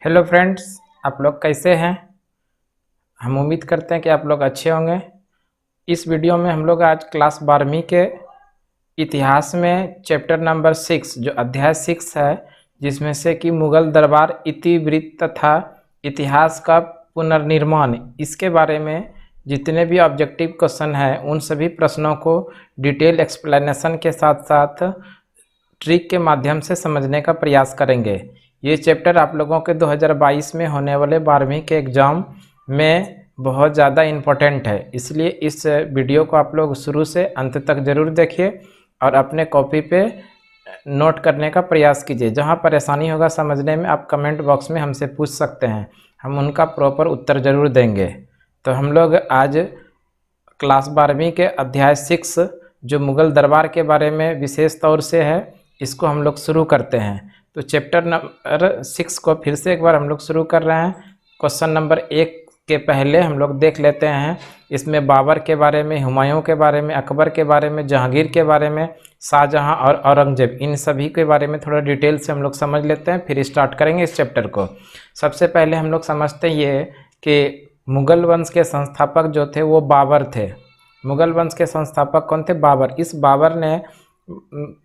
Hello friends, आप लोग कैसे हैं। हम उम्मीद करते हैं कि आप लोग अच्छे होंगे। इस वीडियो में हम लोग आज क्लास 12वीं के इतिहास में चैप्टर नंबर 6 जो अध्याय 6 है, जिसमें से कि मुगल दरबार इतिवृत्त तथा इतिहास का पुनर्निर्माण, इसके बारे में जितने भी ऑब्जेक्टिव क्वेश्चन हैं उन सभी प्रश्नों को डिटेल एक्सप्लेनेशन के साथ साथ ट्रिक के माध्यम से समझने का प्रयास करेंगे। ये चैप्टर आप लोगों के 2022 में होने वाले 12वीं के एग्ज़ाम में बहुत ज़्यादा इम्पोर्टेंट है, इसलिए इस वीडियो को आप लोग शुरू से अंत तक ज़रूर देखिए और अपने कॉपी पे नोट करने का प्रयास कीजिए। जहाँ परेशानी होगा समझने में आप कमेंट बॉक्स में हमसे पूछ सकते हैं, हम उनका प्रॉपर उत्तर ज़रूर देंगे। तो हम लोग आज क्लास 12वीं के अध्याय 6 जो मुग़ल दरबार के बारे में विशेष तौर से है, इसको हम लोग शुरू करते हैं। तो चैप्टर नंबर 6 को फिर से एक बार हम लोग शुरू कर रहे हैं। क्वेश्चन नंबर 1 के पहले हम लोग देख लेते हैं। इसमें बाबर के बारे में, हुमायूं के बारे में, अकबर के बारे में, जहांगीर के बारे में, शाहजहां और औरंगजेब, इन सभी के बारे में थोड़ा डिटेल से हम लोग समझ लेते हैं, फिर स्टार्ट करेंगे इस चैप्टर को। सबसे पहले हम लोग समझते ये कि मुग़ल वंश के संस्थापक जो थे वो बाबर थे। मुग़ल वंश के संस्थापक कौन थे? बाबर। इस बाबर ने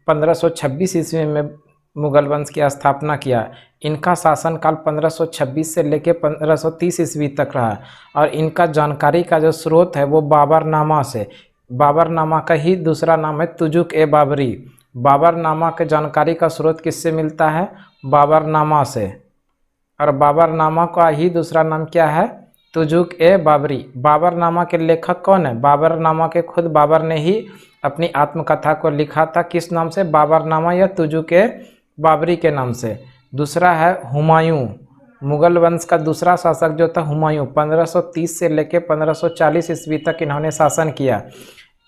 1526 ईस्वी में मुग़ल वंश की स्थापना किया। इनका शासनकाल 1526 से लेकर 1530 ईस्वी तक रहा और इनका जानकारी का जो स्रोत है वो बाबरनामा से, बाबरनामा का ही दूसरा नाम है तुजुक ए बाबरी। बाबरनामा के जानकारी का स्रोत किससे मिलता है? बाबरनामा से। और बाबरनामा का ही दूसरा नाम क्या है? तुजुक ए बाबरी। बाबरनामा के लेखक कौन है? बाबरनामा के खुद बाबर ने ही अपनी आत्मकथा को लिखा था। किस नाम से? बाबरनामा या तुजुक ए बाबरी के नाम से। दूसरा है हुमायूं। मुग़ल वंश का दूसरा शासक जो था हुमायूं, 1530 से लेकर 1540 ईस्वी तक इन्होंने शासन किया।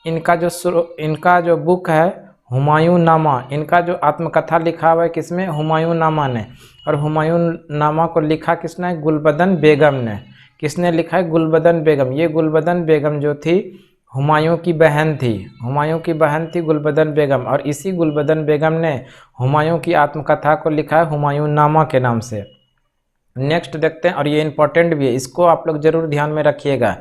इनका जो बुक है हुमायूं नामा, इनका जो आत्मकथा लिखा हुआ है किसमें? हुमायूं नामा ने। और हुमायूं नामा को लिखा किसने? गुलबदन बेगम ने। किसने लिखा है? गुलबदन बेगम। ये गुलबदन बेगम जो थी हुमायूं की बहन थी। हुमायूं की बहन थी गुलबदन बेगम, और इसी गुलबदन बेगम ने हुमायूं की आत्मकथा को लिखा है हुमायूं नामा के नाम से। नेक्स्ट देखते हैं, और ये इंपॉर्टेंट भी है, इसको आप लोग जरूर ध्यान में रखिएगा।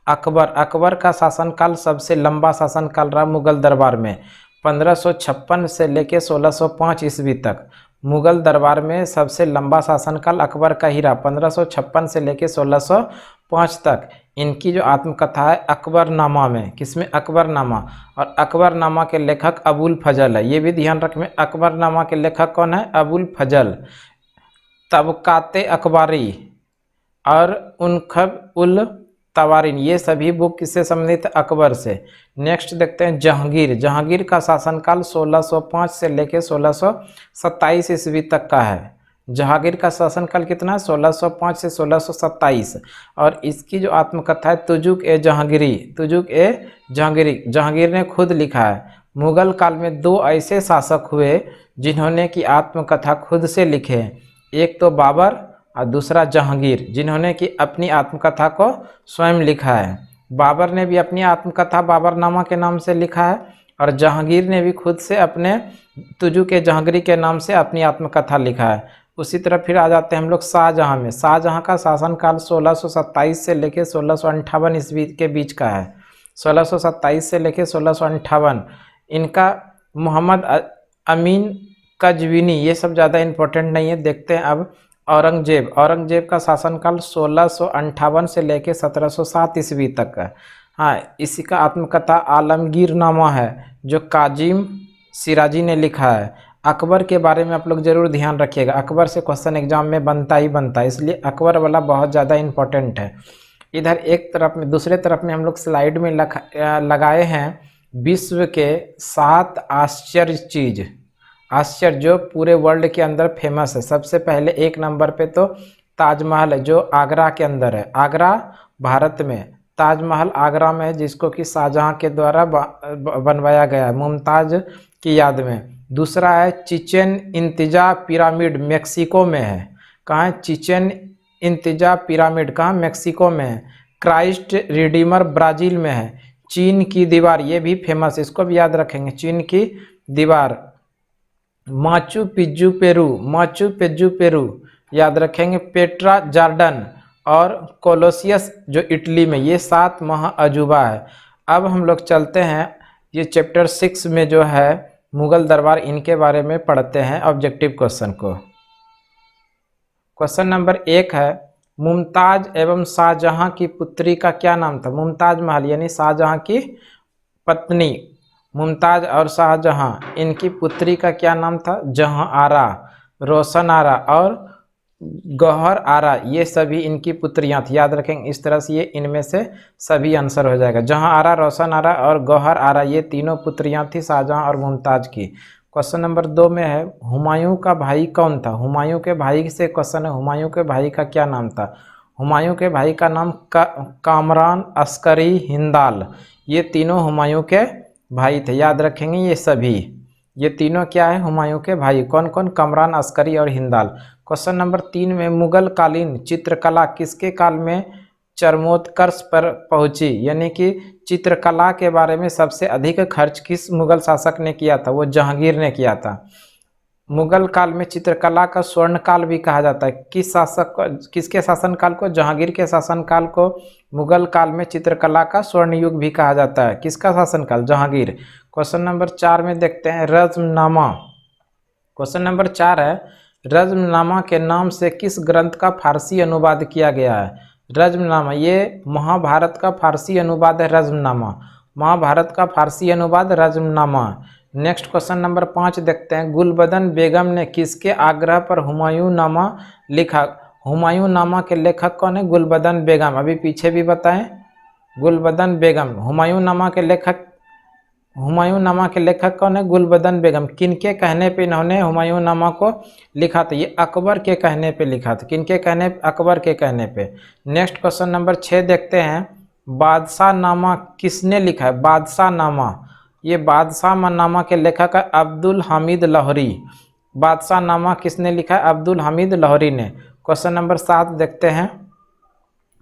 अकबर। अकबर का शासनकाल सबसे लंबा शासनकाल रहा मुग़ल दरबार में, 1556 से लेकर 1605 ईस्वी तक। मुग़ल दरबार में सबसे लंबा शासनकाल अकबर का ही रहा, 1556 से लेकर 1605 तक। इनकी जो आत्मकथा है अकबरनामा में, किसमें? अकबरनामा। और अकबरनामा के लेखक अबुल फजल है, ये भी ध्यान रखें। अकबरनामा के लेखक कौन है? अबुल फजल। तबकाते अकबारी और उनखब उल तवारीन, ये सभी बुक किससे संबंधित है? अकबर से। नेक्स्ट देखते हैं जहांगीर। जहांगीर का शासनकाल 1605 से लेकर 1627 ईस्वी तक का है। जहांगीर का शासनकाल कितना है? 1605 से 1627। और इसकी जो आत्मकथा है तुजुक ए जहांगीरी, तुजुक ए जहांगीरी, जहांगीर ने खुद लिखा है। मुग़ल काल में दो ऐसे शासक हुए जिन्होंने की आत्मकथा खुद से लिखे हैं, एक तो बाबर और दूसरा जहांगीर, जिन्होंने कि अपनी आत्मकथा को स्वयं लिखा है। बाबर ने भी अपनी आत्मकथा बाबरनामा के नाम से लिखा है और जहांगीर ने भी खुद से अपने तुजुक ए जहांगीरी के नाम से अपनी आत्मकथा लिखा है। उसी तरह फिर आ जाते हैं हम लोग शाहजहां में। शाहजहां का शासनकाल 1627 से लेकर 1658 ईस्वी के बीच का है। 1627 से लेकर 1658। इनका मोहम्मद अमीन कजविनी, ये सब ज़्यादा इम्पोर्टेंट नहीं है। देखते हैं अब औरंगजेब। औरंगजेब का शासनकाल 1658 से लेकर 1707 ईस्वी तक है। हाँ, इसी का आत्मकथा आलमगीर नामा है जो काजिम सिराजी ने लिखा है। अकबर के बारे में आप लोग जरूर ध्यान रखिएगा, अकबर से क्वेश्चन एग्जाम में बनता ही बनता है, इसलिए अकबर वाला बहुत ज़्यादा इम्पोर्टेंट है। इधर एक तरफ में, दूसरे तरफ में हम लोग स्लाइड में लगाए हैं विश्व के 7 आश्चर्य चीज़, आश्चर्य जो पूरे वर्ल्ड के अंदर फेमस है। सबसे पहले 1 नंबर पे तो ताजमहल है जो आगरा के अंदर है। आगरा भारत में, ताजमहल आगरा में है, जिसको कि शाहजहां के द्वारा बनवाया गया है मुमताज़ की याद में। दूसरा है चिचेन इत्जा पिरामिड, मेक्सिको में है। कहाँ है? चिचेन इत्जा पिरामिड कहाँ? मेक्सिको में है। क्राइस्ट रिडीमर ब्राज़ील में है। चीन की दीवार, ये भी फेमस, इसको भी याद रखेंगे, चीन की दीवार। Machu Picchu Peru, Machu Picchu Peru याद रखेंगे पेट्रा जार्डन और कोलोसियस जो इटली में, ये 7 महाअजूबा है। अब हम लोग चलते हैं ये चैप्टर 6 में जो है मुगल दरबार, इनके बारे में पढ़ते हैं ऑब्जेक्टिव क्वेश्चन को। क्वेश्चन नंबर 1 है मुमताज एवं शाहजहां की पुत्री का क्या नाम था। मुमताज महल यानी शाहजहां की पत्नी मुमताज और शाहजहां, इनकी पुत्री का क्या नाम था। जहां आरा, रोशन आरा और गौहर आरा, ये सभी इनकी पुत्रियां थी। याद रखेंगे इस तरह से, ये इनमें से सभी आंसर हो जाएगा। जहां आरा, रोशन आरा और गौहर आरा, ये तीनों पुत्रियां थी शाहजहां और मुमताज की। क्वेश्चन नंबर 2 में है हुमायूं का भाई कौन था। हुमायूं के भाई से क्वेश्चन है, हुमायूं के भाई का क्या नाम था। हुमायूं के भाई का नाम कामरान, अस्करी, हिंदाल, ये तीनों हुमायूं के भाई थे। याद रखेंगे ये सभी, ये तीनों क्या है, हुमायूं के भाई। कौन कौन, कमरान, अस्करी और हिंदाल। क्वेश्चन नंबर 3 में मुगल कालीन चित्रकला किसके काल में चरमोत्कर्ष पर पहुंची। यानी कि चित्रकला के बारे में सबसे अधिक खर्च किस मुगल शासक ने किया था। वो जहांगीर ने किया था। मुगल काल में चित्रकला का स्वर्ण काल भी कहा जाता है। किस शासक को, किसके शासनकाल को, जहांगीर के शासनकाल को मुगल काल में चित्रकला का स्वर्ण युग भी कहा जाता है। किसका शासनकाल, जहांगीर। क्वेश्चन नंबर 4 में देखते हैं रज़्मनामा। क्वेश्चन नंबर 4 है रज़्मनामा के नाम से किस ग्रंथ का फारसी अनुवाद किया गया है। रज़्मनामा, ये महाभारत का फारसी अनुवाद है रज़्मनामा। महाभारत का फारसी अनुवाद रज़्मनामा। नेक्स्ट क्वेश्चन नंबर 5 देखते हैं गुलबदन बेगम ने किसके आग्रह पर हुमायूं नामा लिखा। हुमायूं नामा के लेखक कौन है, गुलबदन बेगम। अभी पीछे भी बताएं, गुलबदन बेगम। हुमायूं नामा के लेखक कौन है, गुलबदन बेगम। किनके कहने पे इन्होंने हुमायूं नामा को लिखा था। ये अकबर के कहने पे लिखा था। किनके कहने, अकबर के कहने पे। नेक्स्ट क्वेश्चन नंबर 6 देखते हैं बादशाह नामा किसने लिखा है। बादशाह नामा, ये बादशाह नामा के लेखक है अब्दुल हमीद लाहौरी। बादशाह नामा किसने लिखा है, अब्दुल हमीद लाहौरी ने। क्वेश्चन नंबर 7 देखते हैं।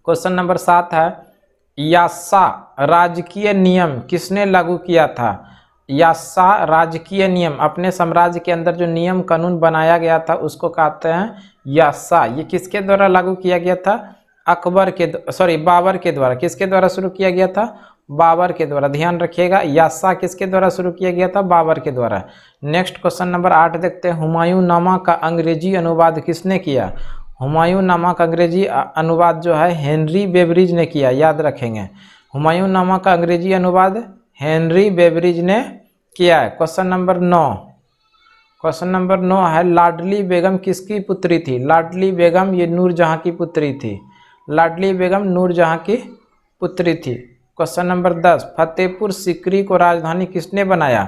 क्वेश्चन नंबर 7 है यास्सा राजकीय नियम किसने लागू किया था। यास्सा राजकीय नियम, अपने साम्राज्य के अंदर जो नियम कानून बनाया गया था उसको कहते हैं यास्सा। ये किसके द्वारा लागू किया गया था, बाबर के द्वारा। किसके द्वारा शुरू किया गया था, बाबर के द्वारा। ध्यान रखिएगा, यास्सा किसके द्वारा शुरू किया गया था, बाबर के द्वारा। नेक्स्ट क्वेश्चन नंबर 8 देखते हैं हुमायूं नामा का अंग्रेजी अनुवाद किसने किया। हुमायूं नामा का अंग्रेजी अनुवाद जो है हेनरी बेवरिज ने किया। याद रखेंगे, हुमायूं नामा का अंग्रेजी अनुवाद हेनरी बेवरिज ने किया है। क्वेश्चन नंबर 9, क्वेश्चन नंबर 9 है लाडली बेगम किसकी पुत्री थी। लाडली बेगम ये नूरजहां की पुत्री थी। लाडली बेगम नूरजहां की पुत्री थी। क्वेश्चन नंबर 10 फतेहपुर सीकरी को राजधानी किसने बनाया।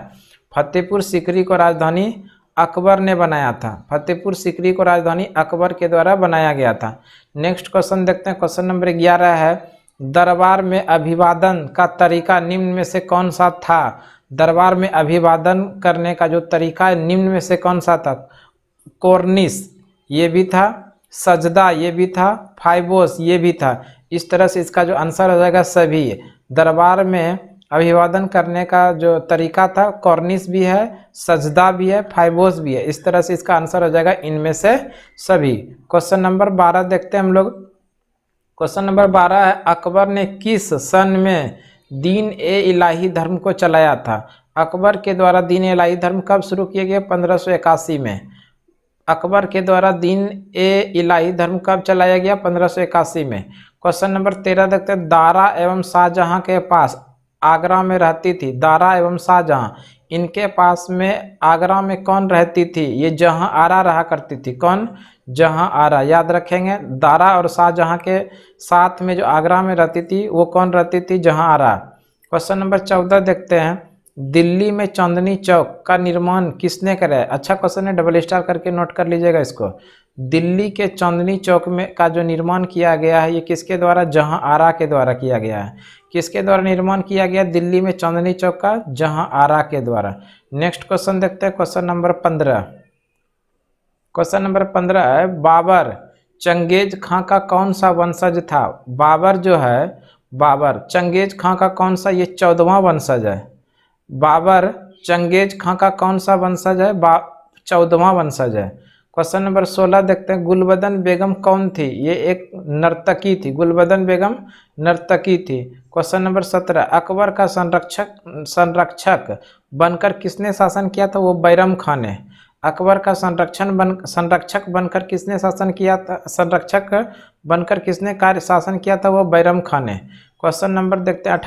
फतेहपुर सीकरी को राजधानी अकबर ने बनाया था। फतेहपुर सीकरी को राजधानी अकबर के द्वारा बनाया गया था। नेक्स्ट क्वेश्चन देखते हैं। क्वेश्चन नंबर 11 है दरबार में अभिवादन का तरीका निम्न में से कौन सा था। दरबार में अभिवादन करने का जो तरीका है निम्न में से कौन सा था। कोर्निस ये भी था, सजदा ये भी था, फाइबोस ये भी था। इस तरह से इसका जो आंसर हो जाएगा सभी। दरबार में अभिवादन करने का जो तरीका था कॉर्निस भी है, सजदा भी है, फाइबोस भी है। इस तरह से इसका आंसर हो जाएगा इनमें से सभी। क्वेश्चन नंबर 12 देखते हैं हम लोग। क्वेश्चन नंबर 12 है अकबर ने किस सन में दीन ए इलाही धर्म को चलाया था। अकबर के द्वारा दीन ए इलाही धर्म कब शुरू किया गया, 1581 में। अकबर के द्वारा दीन ए इलाही धर्म कब चलाया गया, 1581 में। क्वेश्चन नंबर 13 देखते हैं दारा एवं शाहजहां के पास आगरा में रहती थी। दारा एवं शाहजहां इनके पास में आगरा में कौन रहती थी, ये जहां आरा रहा करती थी। कौन, जहां आरा। याद रखेंगे दारा और शाहजहां के साथ में जो आगरा में रहती थी वो कौन रहती थी, जहां आरा। क्वेश्चन नंबर 14 देखते हैं दिल्ली में चांदनी चौक का निर्माण किसने कराया। अच्छा क्वेश्चन है, डबल स्टार करके नोट कर लीजिएगा इसको। दिल्ली के चांदनी चौक में का जो निर्माण किया गया है ये किसके द्वारा, जहां आरा के द्वारा किया गया है। किसके द्वारा निर्माण किया गया दिल्ली में चांदनी चौक का, जहां आरा के द्वारा। नेक्स्ट क्वेश्चन देखते हैं क्वेश्चन नंबर 15। क्वेश्चन नंबर 15 है बाबर चंगेज खां का कौन सा वंशज था। बाबर जो है, बाबर चंगेज खां का कौन सा, ये 14वां वंशज है। बाबर चंगेज खां का कौन सा वंशज है, 14वां वंशज है। क्वेश्चन नंबर 16 देखते हैं, गुलबदन बेगम कौन थी? ये एक नर्तकी थी, गुलबदन बेगम नर्तकी थी। क्वेश्चन नंबर 17, अकबर का संरक्षक बनकर किसने शासन किया था? वो बैरम खान ने। अकबर का संरक्षक बनकर किसने शासन किया था? संरक्षक बनकर किसने कार्य शासन किया था? वो बैरम खान ने। क्वेश्चन नंबर देखते हैं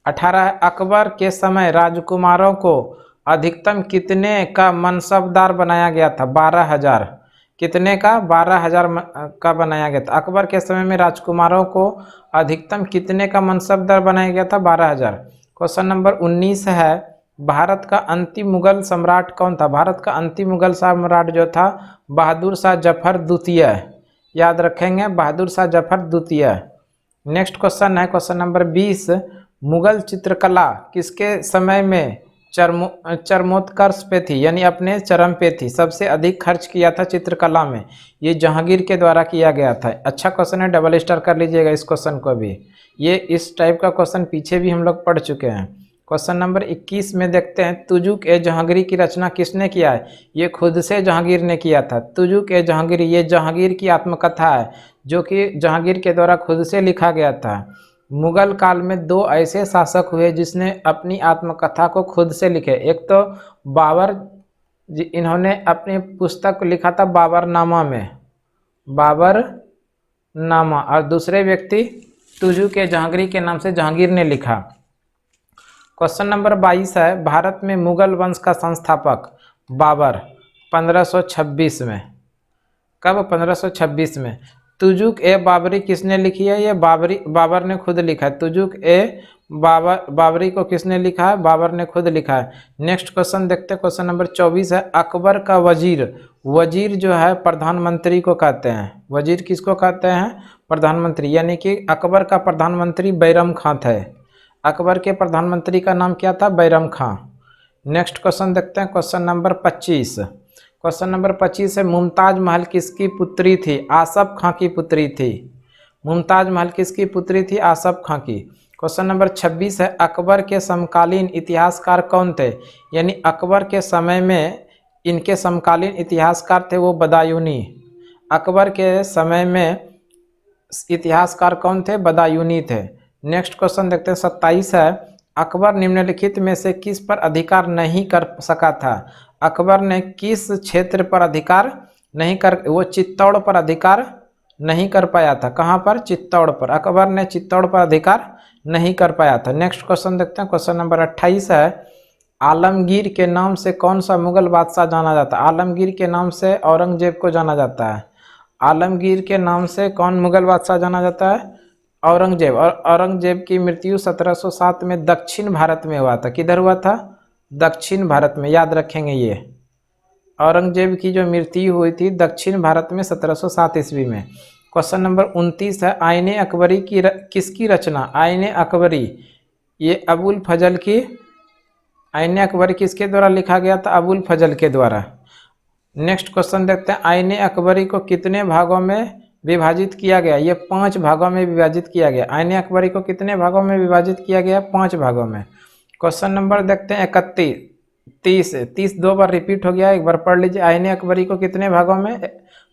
18 अकबर के समय राजकुमारों को अधिकतम कितने का मनसबदार बनाया गया था? 12,000। कितने का? 12,000 का बनाया गया था। अकबर के समय में राजकुमारों को अधिकतम कितने का मनसबदार बनाया गया था? 12,000। क्वेश्चन नंबर 19 है, भारत का अंतिम मुगल सम्राट कौन था? भारत का अंतिम मुगल सम्राट जो था बहादुर शाह जफर द्वितीय। याद रखेंगे, बहादुर शाह जफर द्वितीय। नेक्स्ट क्वेश्चन है क्वेश्चन नंबर 20, मुगल चित्रकला किसके समय में चरमोत्कर्ष पे थी, यानी अपने चरम पे थी? सबसे अधिक खर्च किया था चित्रकला में, ये जहांगीर के द्वारा किया गया था। अच्छा क्वेश्चन है, डबल स्टार कर लीजिएगा इस क्वेश्चन को भी। ये इस टाइप का क्वेश्चन पीछे भी हम लोग पढ़ चुके हैं। क्वेश्चन नंबर 21 में देखते हैं, तुजुक ए जहांगीर की रचना किसने किया है? ये खुद से जहांगीर ने किया था। तुजुक ए जहांगीर, ये जहांगीर की आत्मकथा है जो कि जहांगीर के द्वारा खुद से लिखा गया था। मुगल काल में 2 ऐसे शासक हुए जिसने अपनी आत्मकथा को खुद से लिखे। एक तो बाबर जी, इन्होंने अपनी पुस्तक लिखा था बाबरनामा में, बाबरनामा, और दूसरे व्यक्ति तुजुक ए जहांगीर के नाम से जहांगीर ने लिखा। क्वेश्चन नंबर 22 है, भारत में मुगल वंश का संस्थापक बाबर 1526 में। कब? 1526 में। तुजुक ए बाबरी किसने लिखी है? ये बाबर ने खुद लिखा है। तुजुक ए बाबरी को किसने लिखा है? बाबर ने खुद लिखा है। नेक्स्ट क्वेश्चन देखते हैं, क्वेश्चन नंबर 24 है, अकबर का वजीर जो है प्रधानमंत्री को कहते हैं। वजीर किसको कहते हैं? प्रधानमंत्री, यानी कि अकबर का प्रधानमंत्री बैरम खां थे। अकबर के प्रधानमंत्री का नाम क्या था? बैरम खां। नेक्स्ट क्वेश्चन देखते हैं, क्वेश्चन नंबर 25। क्वेश्चन नंबर 25 है, मुमताज महल किसकी पुत्री थी? आसफ खां की पुत्री थी। मुमताज महल किसकी पुत्री थी? आसफ खां की। क्वेश्चन नंबर 26 है, अकबर के समकालीन इतिहासकार कौन थे? यानी अकबर के समय में इनके समकालीन इतिहासकार थे वो बदायूनी। अकबर के समय में इतिहासकार कौन थे? बदायूनी थे। नेक्स्ट क्वेश्चन देखते हैं 27 है, अकबर निम्नलिखित में से किस पर अधिकार नहीं कर सका था? अकबर ने किस क्षेत्र पर अधिकार नहीं कर, वो चित्तौड़ पर अधिकार नहीं कर पाया था। कहाँ पर? चित्तौड़ पर। अकबर ने चित्तौड़ पर अधिकार नहीं कर पाया था। नेक्स्ट क्वेश्चन देखते हैं, क्वेश्चन नंबर 28 है, आलमगीर के नाम से कौन सा मुगल बादशाह जाना जाता है? आलमगीर के नाम से औरंगजेब को जाना जाता है। आलमगीर के नाम से कौन मुगल बादशाह जाना जाता है? औरंगजेब। और औरंगजेब की मृत्यु 1707 में दक्षिण भारत में हुआ था। किधर हुआ था? दक्षिण भारत में। याद रखेंगे, ये औरंगजेब की जो मृत्यु हुई थी दक्षिण भारत में 1707 ईस्वी में। क्वेश्चन नंबर 29 है, आईने अकबरी की किसकी रचना? आईने अकबरी, ये अबुल फजल की। आईने अकबरी किसके द्वारा लिखा गया था? अबुल फजल के द्वारा। नेक्स्ट क्वेश्चन देखते हैं, आईने अकबरी को कितने भागों में विभाजित किया गया? ये 5 भागों में विभाजित किया गया। आईने अकबरी को कितने भागों में विभाजित किया गया? 5 भागों में। क्वेश्चन नंबर देखते हैं 30 2 बार रिपीट हो गया, एक बार पढ़ लीजिए। आईने अकबरी को कितने भागों में?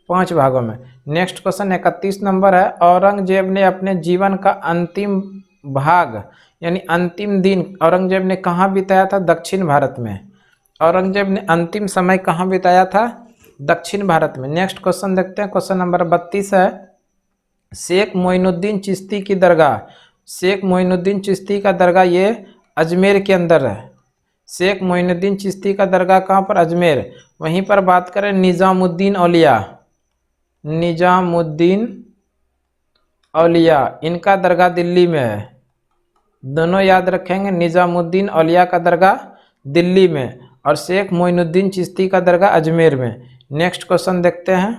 5 भागों में। नेक्स्ट क्वेश्चन 31 नंबर है, औरंगजेब ने अपने जीवन का अंतिम भाग यानी अंतिम दिन औरंगजेब ने कहाँ बिताया था? दक्षिण भारत में। औरंगजेब ने अंतिम समय कहाँ बिताया था? दक्षिण भारत में। नेक्स्ट क्वेश्चन देखते हैं, क्वेश्चन नंबर 32 है, शेख मोइनुद्दीन चिश्ती की दरगाह। शेख मोइनुद्दीन चिश्ती का दरगाह ये अजमेर के अंदर है। शेख मोइनुद्दीन चिश्ती का दरगाह कहाँ पर? अजमेर। वहीं पर बात करें निज़ामुद्दीन औलिया, निज़ामुद्दीन औलिया, इनका दरगाह दिल्ली में है। दोनों याद रखेंगे, निज़ामुद्दीन औलिया का दरगाह दिल्ली में और शेख मोइनुद्दीन चिश्ती का दरगाह अजमेर में। नेक्स्ट क्वेश्चन देखते हैं,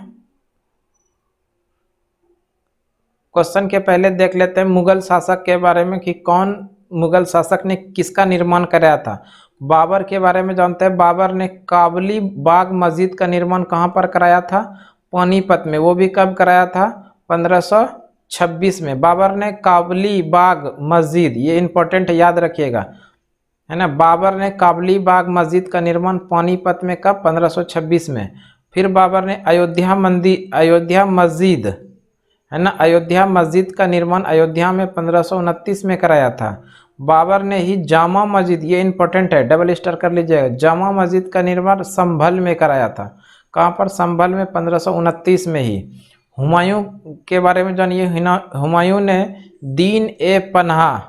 क्वेश्चन के पहले देख लेते हैं मुगल शासक के बारे में कि कौन मुगल शासक ने किसका निर्माण कराया था। बाबर के बारे में जानते हैं। बाबर ने काबली बाग मस्जिद का निर्माण कहाँ पर कराया था? पानीपत में। वो भी कब कराया था? 1526 में। बाबर ने काबली बाग मस्जिद, ये इंपॉर्टेंट याद रखिएगा, है ना। बाबर ने काबली बाग मस्जिद का निर्माण पानीपत में कब? 1526 में। फिर बाबर ने अयोध्या मस्जिद, है ना, अयोध्या मस्जिद का निर्माण अयोध्या में 1529 में कराया था। बाबर ने ही जामा मस्जिद, ये इंपॉर्टेंट है, डबल स्टार कर लीजिएगा, जामा मस्जिद का निर्माण संभल में कराया था। कहाँ पर? संभल में 1529 में ही। हुमायूं के बारे में जानिए। हुमायूं ने दीन ए पनाह,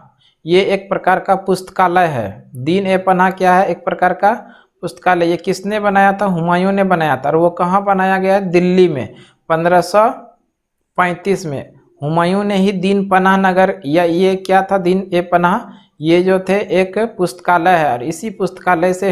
ये एक प्रकार का पुस्तकालय है। दीन ए पनाह क्या है? एक प्रकार का पुस्तकालय। ये किसने बनाया था? हुमायूं ने बनाया था। और वो कहाँ बनाया गया है? दिल्ली में 1535 में। हुमायूं ने ही दीन पनाह नगर, या ये क्या था? दीन ए पनाह, ये जो थे एक पुस्तकालय है। और इसी पुस्तकालय से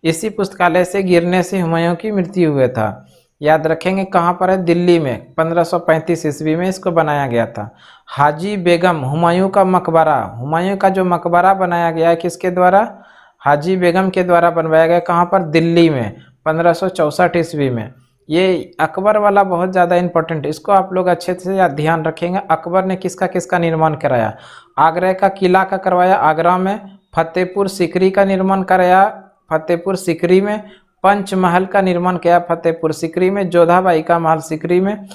इसी पुस्तकालय से गिरने से हुमायूं की मृत्यु हुआ था। याद रखेंगे। कहाँ पर है? दिल्ली में 1535 ईस्वी में इसको बनाया गया था। हाजी बेगम, हुमायूं का मकबरा, हुमायूं का जो मकबरा बनाया गया है किसके द्वारा? हाजी बेगम के द्वारा बनवाया गया। कहाँ पर? दिल्ली में 1564 ईस्वी में। ये अकबर वाला बहुत ज़्यादा इंपॉर्टेंट है, इसको आप लोग अच्छे से ध्यान रखेंगे। अकबर ने किसका किसका निर्माण कराया? आगरा का किला का करवाया, आगरा में। फतेहपुर सीकरी का निर्माण कराया, फतेहपुर सीकरी में। पंचमहल का निर्माण किया फतेहपुर सीकरी में। जोधाबाई का महल सीकरी में।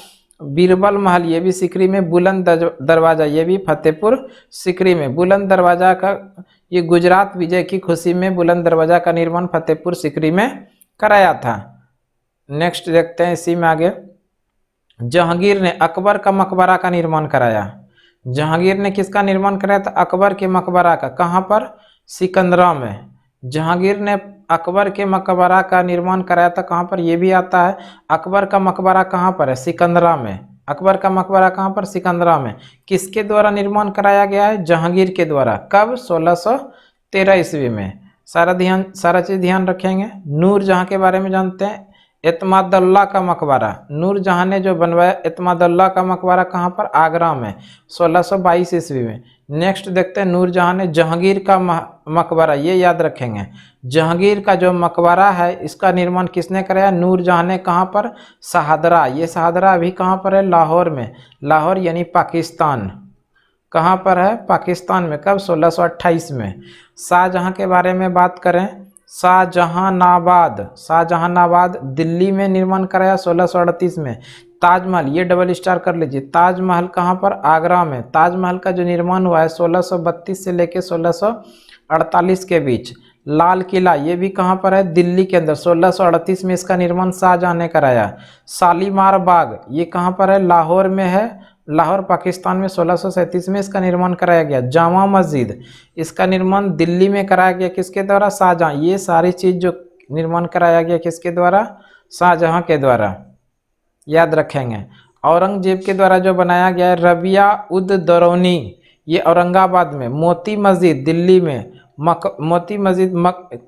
बीरबल महल, ये भी सीकरी में। बुलंद दरवाजा, ये भी फतेहपुर सीकरी में। बुलंद दरवाजा का, ये गुजरात विजय की खुशी में बुलंद दरवाजा का निर्माण फतेहपुर सीकरी में कराया था। नेक्स्ट देखते हैं इसी में आगे। जहांगीर ने अकबर का मकबरा का निर्माण कराया। जहांगीर ने किसका निर्माण कराया था? अकबर के मकबरा का। कहाँ पर? सिकंदरा में। जहांगीर ने अकबर के मकबरा का निर्माण कराया था। कहाँ पर? ये भी आता है। अकबर का मकबरा कहाँ पर है? सिकंदरा में। अकबर का मकबरा कहाँ पर? सिकंदरा में। किसके द्वारा निर्माण कराया गया है? जहांगीर के द्वारा। कब? 1613 ईस्वी में। सारा चीज ध्यान रखेंगे। नूरजहां के बारे में जानते हैं। एतमादुल्ला का मकबरा, नूरजहां ने जो बनवाया एतमादुल्ला का मकबरा कहाँ पर? आगरा में 1622 ईस्वी में। नेक्स्ट देखते हैं नूरजहां ने जहांगीर का मकबरा, ये याद रखेंगे। जहांगीर का जो मकबरा है इसका निर्माण किसने कराया? नूरजहां ने। कहाँ पर? शाहदरा, ये शाहदरा अभी कहाँ पर है? लाहौर में। लाहौर यानी पाकिस्तान। कहाँ पर है? पाकिस्तान में। कब? 1628 में। शाहजहां के बारे में बात करें, शाहजहानाबाद, शाहजहानाबाद दिल्ली में निर्माण कराया 1638 में। ताजमहल, ये डबल स्टार कर लीजिए। ताजमहल कहाँ पर? आगरा में। ताजमहल का जो निर्माण हुआ है 1632 से लेकर 1648 के बीच। लाल किला, ये भी कहाँ पर है? दिल्ली के अंदर। 1638 में इसका निर्माण शाहजहां ने कराया। शालीमार बाग, ये कहाँ पर है? लाहौर में है। लाहौर पाकिस्तान में 1637 में इसका निर्माण कराया गया। जामा मस्जिद, इसका निर्माण दिल्ली में कराया गया। किसके द्वारा? शाहजहां। ये सारी चीज़ जो निर्माण कराया गया किसके द्वारा? शाहजहां के द्वारा। याद रखेंगे। औरंगजेब के द्वारा जो बनाया गया है रबिया उद दौरानी, ये औरंगाबाद में। मोती मस्जिद दिल्ली में। मोती मस्जिद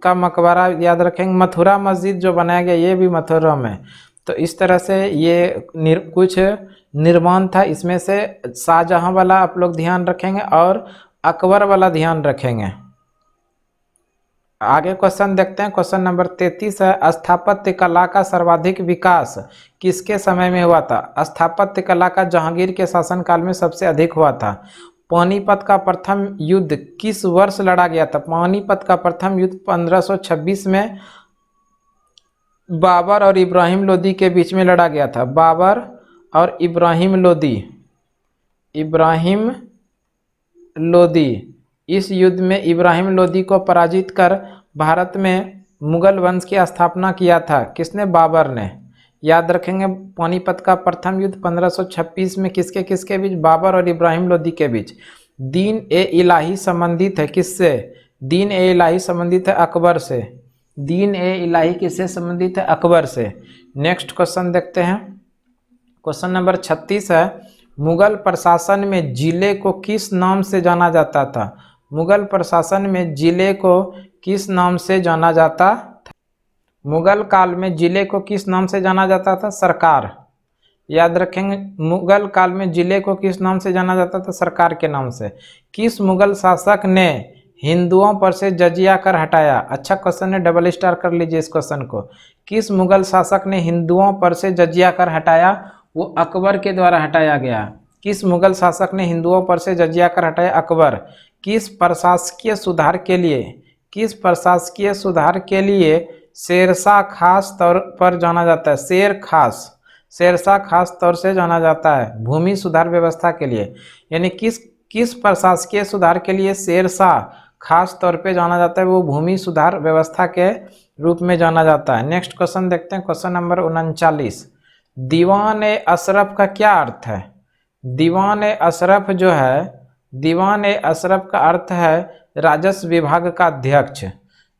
का मकबरा याद रखेंगे। मथुरा मस्जिद जो बनाया गया ये भी मथुरा में। तो इस तरह से ये कुछ निर्माण था। इसमें से शाहजहां वाला आप लोग ध्यान रखेंगे और अकबर वाला ध्यान रखेंगे। आगे क्वेश्चन देखते हैं। क्वेश्चन नंबर 33 है, स्थापत्य कला का सर्वाधिक विकास किसके समय में हुआ था? स्थापत्य कला का जहांगीर के शासनकाल में सबसे अधिक हुआ था। पानीपत का प्रथम युद्ध किस वर्ष लड़ा गया था? पानीपत का प्रथम युद्ध 1526 में बाबर और इब्राहिम लोदी के बीच में लड़ा गया था। बाबर और इब्राहिम लोदी। इस युद्ध में इब्राहिम लोदी को पराजित कर भारत में मुगल वंश की स्थापना किया था। किसने? बाबर ने। याद रखेंगे। पानीपत का प्रथम युद्ध 1526 में किसके किसके बीच? बाबर और इब्राहिम लोदी के बीच। दीन ए इलाही संबंधित है किससे? दीन ए इलाही संबंधित है अकबर से। दीन ए इलाही किससे संबंधित है? अकबर से। नेक्स्ट क्वेश्चन देखते हैं। क्वेश्चन नंबर 36 है, मुगल प्रशासन में जिले को किस नाम से जाना जाता था? मुगल प्रशासन में जिले को किस नाम से जाना जाता था? मुगल काल में जिले को किस नाम से जाना जाता था? सरकार। याद रखेंगे। मुगल काल में जिले को किस नाम से जाना जाता था? सरकार के नाम से। किस मुगल शासक ने हिंदुओं पर से जजिया कर हटाया? अच्छा क्वेश्चन है, डबल स्टार कर लीजिए इस क्वेश्चन को। किस मुगल शासक ने हिंदुओं पर से जजिया कर हटाया? वो अकबर के द्वारा हटाया गया। किस मुगल शासक ने हिंदुओं पर से जजिया कर हटाया? अकबर। किस प्रशासकीय सुधार के लिए शेरशाह खास तौर पर जाना जाता है? शेरशाह खास तौर से जाना जाता है भूमि सुधार व्यवस्था के लिए। यानी किस प्रशासकीय सुधार के लिए शेरशाह खास तौर पे जाना जाता है? वो भूमि सुधार व्यवस्था के रूप में जाना जाता है। नेक्स्ट क्वेश्चन देखते हैं, क्वेश्चन नंबर 39। दीवान ए अशरफ का क्या अर्थ है? दीवान ए अशरफ जो है, दीवान ए अशरफ का अर्थ है राजस्व विभाग का अध्यक्ष।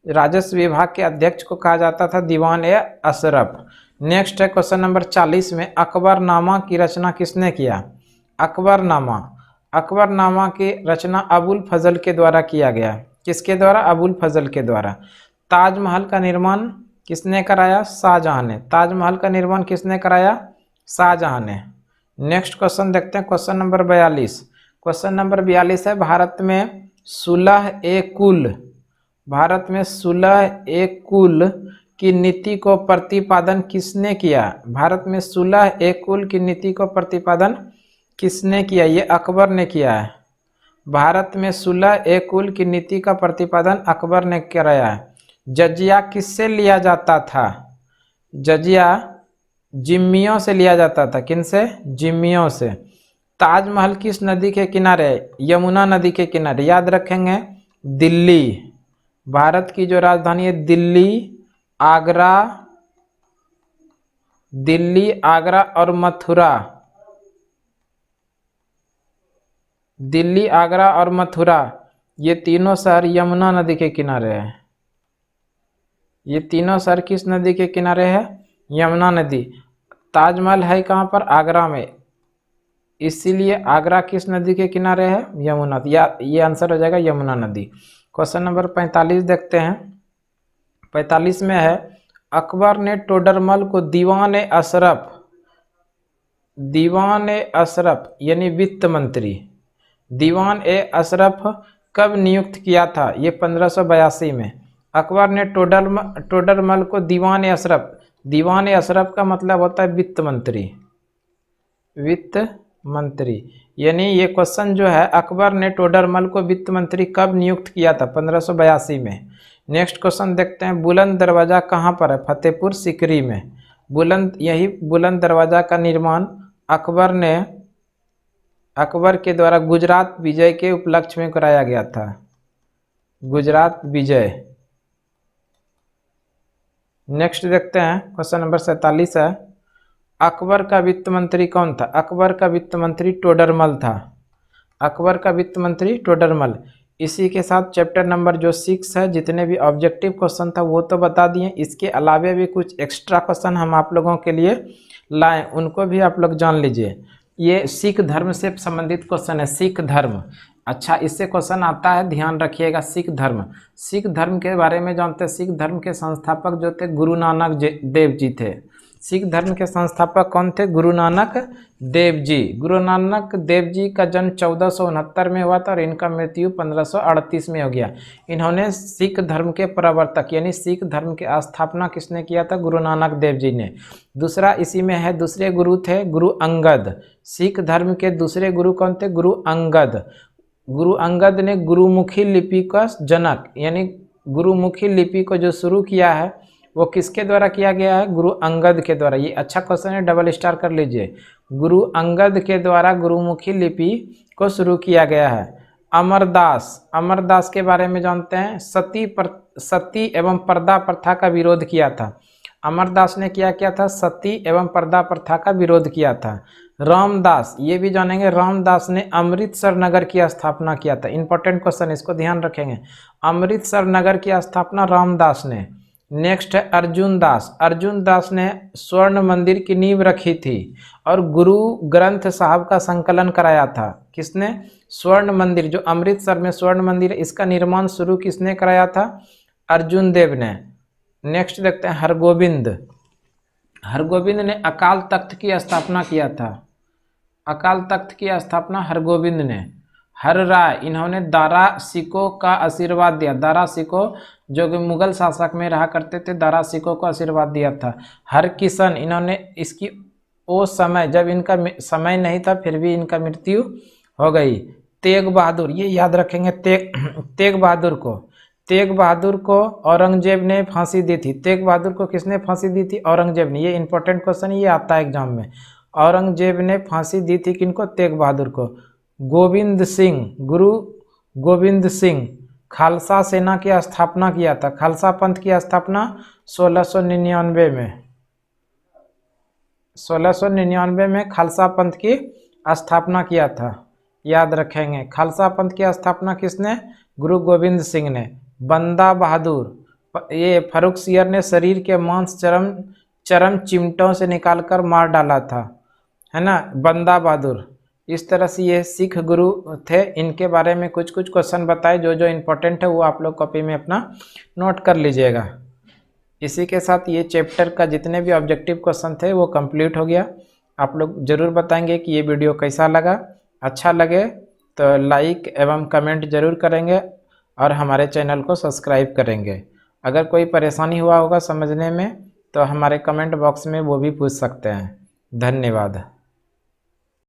राजस्व विभाग के अध्यक्ष को कहा जाता था दीवान ए अशरफ। नेक्स्ट है क्वेश्चन नंबर 40 में, अकबरनामा की रचना किसने किया? अकबरनामा की रचना अबुल फजल के द्वारा किया गया। किसके द्वारा? अबुल फजल के द्वारा। ताजमहल का निर्माण किसने कराया? शाहजहां ने। ताजमहल का निर्माण किसने कराया? शाहजहां ने। नेक्स्ट क्वेश्चन देखते हैं, क्वेश्चन नंबर 42। क्वेश्चन नंबर 42 है, भारत में सुलह ए कुल की नीति को प्रतिपादन किसने किया? भारत में सुलह ए कुल की नीति को प्रतिपादन किसने किया? ये अकबर ने किया है। भारत में सुलह ए कुल की नीति का प्रतिपादन अकबर ने कराया है। जजिया किससे लिया जाता था? जजिया जिम्मियों से लिया जाता था। किनसे? जिम्मियों से। ताजमहल किस नदी के किनारे? यमुना नदी के किनारे। याद रखेंगे, दिल्ली। भारत की जो राजधानी है दिल्ली, आगरा और मथुरा। दिल्ली, आगरा और मथुरा, ये तीनों शहर यमुना नदी के किनारे हैं। ये तीनों शहर किस नदी के किनारे है? यमुना नदी। ताजमहल है कहाँ पर? आगरा में, इसीलिए आगरा किस नदी के किनारे है? यमुना। या ये आंसर हो जाएगा यमुना नदी। क्वेश्चन नंबर 45 देखते हैं। 45 में है, अकबर ने टोडरमल को दीवान ए अशरफ यानी वित्त मंत्री, दीवान ए अशरफ कब नियुक्त किया था? ये 1582 में। अकबर ने टोडरमल को दीवान ए अशरफ का मतलब होता है वित्त मंत्री। यानी ये क्वेश्चन जो है, अकबर ने टोडरमल को वित्त मंत्री कब नियुक्त किया था? 1582 में। नेक्स्ट क्वेश्चन देखते हैं, बुलंद दरवाजा कहाँ पर है? फतेहपुर सीकरी में। बुलंद दरवाजा का निर्माण अकबर के द्वारा गुजरात विजय के उपलक्ष्य में कराया गया था। गुजरात विजय। नेक्स्ट देखते हैं, क्वेश्चन नंबर 47 है, अकबर का वित्त मंत्री कौन था? अकबर का वित्त मंत्री टोडरमल था। अकबर का वित्त मंत्री टोडरमल। इसी के साथ चैप्टर नंबर जो 6 है, जितने भी ऑब्जेक्टिव क्वेश्चन था वो तो बता दिए। इसके अलावा भी कुछ एक्स्ट्रा क्वेश्चन हम आप लोगों के लिए लाएं, उनको भी आप लोग जान लीजिए। ये सिख धर्म से संबंधित क्वेश्चन है। सिख धर्म, अच्छा, इससे क्वेश्चन आता है, ध्यान रखिएगा। सिख धर्म के बारे में जानते हैं। सिख धर्म के संस्थापक जो थे गुरु नानक देव जी थे। सिख धर्म के संस्थापक कौन थे? गुरु नानक देव जी। गुरु नानक देव जी का जन्म 1469 में हुआ था और इनका मृत्यु 1538 में हो गया। इन्होंने सिख धर्म के प्रवर्तक यानी सिख धर्म की स्थापना किसने किया था? गुरु नानक देव जी ने। दूसरा इसी में है, दूसरे गुरु थे गुरु अंगद। सिख धर्म के दूसरे गुरु कौन थे? गुरु अंगद। गुरु अंगद ने गुरुमुखी लिपि का जनक, यानी गुरुमुखी लिपि को जो शुरू किया है वो किसके द्वारा किया गया है? गुरु अंगद के द्वारा। ये अच्छा क्वेश्चन है, डबल स्टार कर लीजिए। गुरु अंगद के द्वारा गुरुमुखी लिपि को शुरू किया गया है। अमरदास के बारे में जानते हैं। सती एवं पर्दा प्रथा का विरोध किया था। अमरदास ने क्या किया था? सती एवं पर्दा प्रथा का विरोध किया था। रामदास, ये भी जानेंगे, रामदास ने अमृतसर नगर की स्थापना किया था। इंपॉर्टेंट क्वेश्चन, इसको ध्यान रखेंगे। अमृतसर नगर की स्थापना रामदास ने। नेक्स्ट है अर्जुन दास ने स्वर्ण मंदिर की नींव रखी थी और गुरु ग्रंथ साहब का संकलन कराया था। किसने? स्वर्ण मंदिर, जो अमृतसर में स्वर्ण मंदिर है, इसका निर्माण शुरू किसने कराया था? अर्जुन देव ने। नेक्स्ट देखते हैं हरगोविंद ने अकाल तख्त की स्थापना किया था। अकाल तख्त की स्थापना हरगोविंद ने। हर राय, इन्होंने दारा सिको का आशीर्वाद दिया। दारा सिको जो कि मुगल शासक में रहा करते थे, दारा सिको को आशीर्वाद दिया था। हरकिशन, इन्होंने इसकी वो समय जब इनका समय नहीं था फिर भी इनका मृत्यु हो गई। तेग बहादुर, ये याद रखेंगे। तेग बहादुर को औरंगजेब ने फांसी दी थी। तेग बहादुर को किसने फांसी दी थी? औरंगजेब ने। ये इंपॉर्टेंट क्वेश्चन, ये आता है एग्जाम में। औरंगजेब ने फांसी दी थी किनको? तेग बहादुर को। गोविंद सिंह, गुरु गोविंद सिंह खालसा सेना की स्थापना किया था। खालसा पंथ की स्थापना 1699 में। 1699 में खालसा पंथ की स्थापना किया था, याद रखेंगे। खालसा पंथ की स्थापना किसने? गुरु गोविंद सिंह ने। बंदा बहादुर, ये फर्रुखसियर ने शरीर के मांस चरम चिमटों से निकालकर मार डाला था, है ना, बंदा बहादुर। इस तरह से ये सिख गुरु थे। इनके बारे में कुछ कुछ क्वेश्चन बताए, जो जो इम्पोर्टेंट है वो आप लोग कॉपी में अपना नोट कर लीजिएगा। इसी के साथ ये चैप्टर का जितने भी ऑब्जेक्टिव क्वेश्चन थे वो कंप्लीट हो गया। आप लोग ज़रूर बताएंगे कि ये वीडियो कैसा लगा। अच्छा लगे तो लाइक एवं कमेंट जरूर करेंगे और हमारे चैनल को सब्सक्राइब करेंगे। अगर कोई परेशानी हुआ होगा समझने में तो हमारे कमेंट बॉक्स में वो भी पूछ सकते हैं। धन्यवाद।